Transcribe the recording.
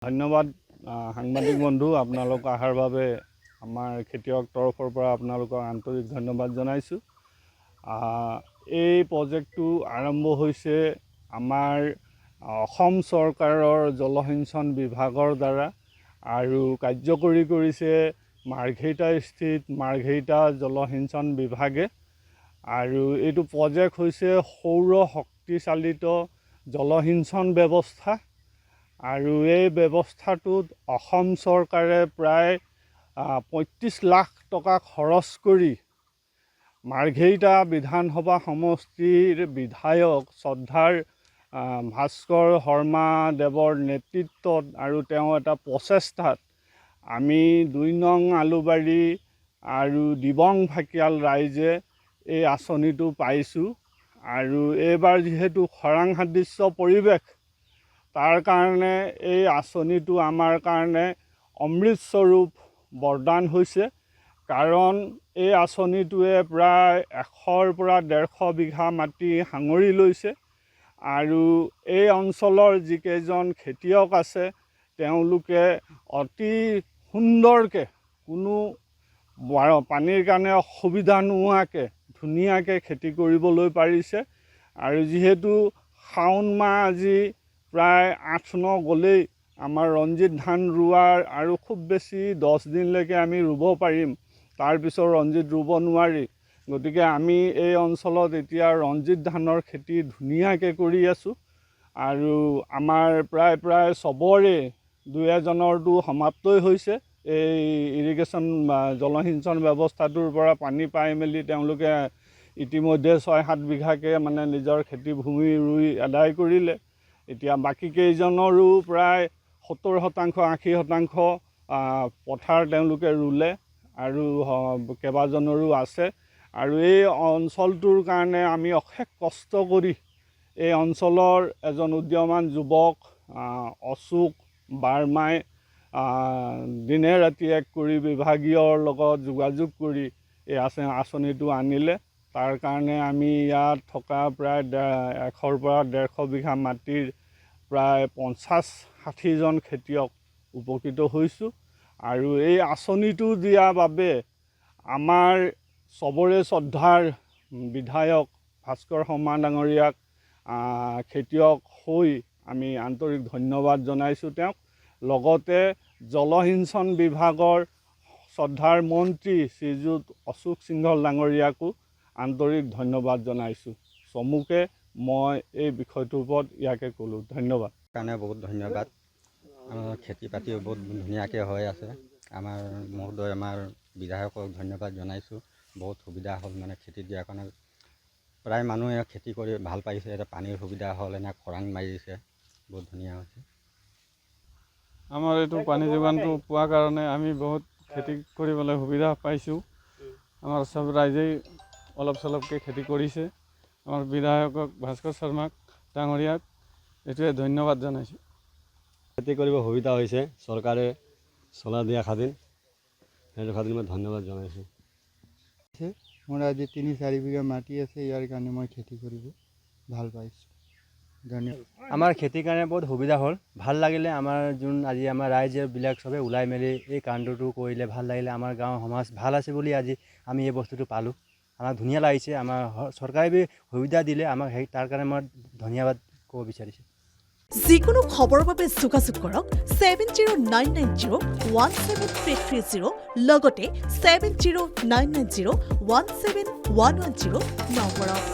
ধন্যবাদ সাংবাদিক বন্ধু আপোনালোক অহাৰ বাবে আমাৰ খেতিয়ক তৰফৰ পৰা আপোনালোকক আন্তৰিক ধন্যবাদ জনাইছোঁ। এই প্ৰজেক্টটো আৰম্ভ হৈছে আমাৰ অসম চৰকাৰৰ জলসিঞ্চন বিভাগৰ দ্বাৰা আৰু কাৰ্যকৰী কৰিছে মাৰ্ঘেৰিটা স্থিত মাৰ্ঘেৰিটা জলসিঞ্চন বিভাগে। আৰু এইটো প্ৰজেক্ট হৈছে সৌৰ শক্তিচালিত জলসিঞ্চন ব্যৱস্থা। আৰু এই ব্যৱস্থাটোত অসম চৰকাৰে প্ৰায় ৩৫ লাখ টকা খৰচ কৰি মাৰ্ঘেৰিটা বিধানসভা সমষ্টিৰ বিধায়ক শ্ৰদ্ধাৰ ভাস্কৰ শৰ্মা দেৱৰ নেতৃত্বত আৰু তেওঁ এটা প্ৰচেষ্টাত আমি ২ নং আলুবাৰী আৰু দিবং ফাকিয়াল ৰাইজে এই আঁচনিটো পাইছোঁ। আৰু এইবাৰ যিহেতু খৰাং সাদৃশ্য পৰিৱেশ, তাৰ কাৰণে এই আঁচনিটো আমাৰ কাৰণে অমৃতস্বৰূপ বৰদান হৈছে। কাৰণ এই আঁচনিটোৱে প্ৰায় ১০০ৰ পৰা ১৫০ বিঘা মাটি সাঙুৰি লৈছে। আৰু এই অঞ্চলৰ যিকেইজন খেতিয়ক আছে তেওঁলোকে অতি সুন্দৰকৈ কোনো পানীৰ কাৰণে অসুবিধা নোহোৱাকৈ ধুনীয়াকৈ খেতি কৰিবলৈ পাৰিছে। আৰু যিহেতু শাওণ মাহ আজি প্ৰায় ৮-৯ গ'লেই, আমাৰ ৰঞ্জিত ধান ৰোৱাৰ আৰু খুব বেছি 10 দিনলৈকে আমি ৰুব পাৰিম, তাৰপিছত ৰঞ্জিত ৰুব নোৱাৰি। গতিকে আমি এই অঞ্চলত এতিয়া ৰঞ্জিত ধানৰ খেতি ধুনীয়াকৈ কৰি আছোঁ। আৰু আমাৰ প্ৰায় চবৰে ২-এজনৰটো সমাপ্তই হৈছে। এই ইৰিগেশ্যন জলসিঞ্চন ব্যৱস্থাটোৰ পৰা পানী পাই মেলি তেওঁলোকে ইতিমধ্যে ৬-৭ বিঘাকৈ মানে নিজৰ খেতি ভূমি ৰুই আদায় কৰিলে। এতিয়া বাকী কেইজনৰো প্ৰায় ৭০%-৮০% পথাৰ তেওঁলোকে ৰুলে আৰু কেইবাজনৰো আছে। আৰু এই অঞ্চলটোৰ কাৰণে আমি অশেষ কষ্ট কৰি এই অঞ্চলৰ এজন উদীয়মান যুৱক অশোক বাৰ্মাই দিনে ৰাতি এক কৰি বিভাগীয়ৰ লগত যোগাযোগ কৰি এই আঁচনিটো আনিলে। তাৰ কাৰণে আমি ইয়াত থকা প্ৰায় ১০০ৰ পৰা ১৫০ বিঘা মাটিৰ প্ৰায় ৫০-৬০জন খেতিয়ক উপকৃত হৈছোঁ। আৰু এই আঁচনিটো দিয়াৰ বাবে আমাৰ চবৰে শ্ৰদ্ধাৰ বিধায়ক ভাস্কৰ শৰ্মা ডাঙৰীয়াক খেতিয়ক হৈ আমি আন্তৰিক ধন্যবাদ জনাইছোঁ তেওঁক। লগতে জলসিঞ্চন বিভাগৰ শ্ৰদ্ধাৰ মন্ত্ৰী শ্ৰীযুত অশোক সিংহল ডাঙৰীয়াকো আন্তৰিক ধন্যবাদ জনাইছোঁ। চমুকে মই এই বিষয়টোৰ ওপৰত ইয়াকে ক'লোঁ। ধন্যবাদ। কাৰণে বহুত ধন্যবাদ। আমাৰ খেতি বাতিও বহুত ধুনীয়াকৈ হৈ আছে। আমাৰ মহোদয় আমাৰ বিধায়কক ধন্যবাদ জনাইছোঁ। বহুত সুবিধা হ'ল মানে খেতি দিয়াৰ কাৰণে। প্ৰায় মানুহে খেতি কৰি ভাল পাইছে। এতিয়া পানীৰ সুবিধা হ'ল, এনে খৰাং মাৰিছে, বহুত ধুনীয়া হৈছে। আমাৰ এইটো পানী যোগানটো পোৱাৰ কাৰণে আমি বহুত খেতি কৰিবলৈ সুবিধা পাইছোঁ। আমাৰ চব ৰাইজেই অলপ চলপকৈ খেতি কৰিছে। আমাৰ বিধায়কক ভাস্কৰ শৰ্মাক ডাঙৰীয়াক এইটোৱে ধন্যবাদ জনাইছোঁ। খেতি কৰিব সুবিধা হৈছে, চৰকাৰে চলাই দিয়া খাতিৰ সেইটো খাতিৰ মই ধন্যবাদ জনাইছোঁ। মোৰ আজি ৩-৪ বিঘা মাটি আছে, ইয়াৰ কাৰণে মই খেতি কৰিব ভাল পাইছোঁ। ধন্যবাদ। আমাৰ খেতিৰ কাৰণে বহুত সুবিধা হ'ল, ভাল লাগিলে। আমাৰ আজি আমাৰ ৰাইজবিলাক চবেই ওলাই মেলি এই কাণ্ডটো কৰিলে ভাল লাগিলে। আমাৰ গাঁৱৰ সমাজ ভাল আছে বুলি আজি আমি এই বস্তুটো পালোঁ। আমাক ধুনীয়া লাগিছে। আমাৰ চৰকাৰে সুবিধা দিলে আমাক, তাৰ কাৰণে মই ধন্যবাদ ক'ব বিচাৰিছোঁ। যিকোনো খবৰৰ বাবে যোগাযোগ কৰক 7099017330 লগতে 7099017110 নম্বৰত।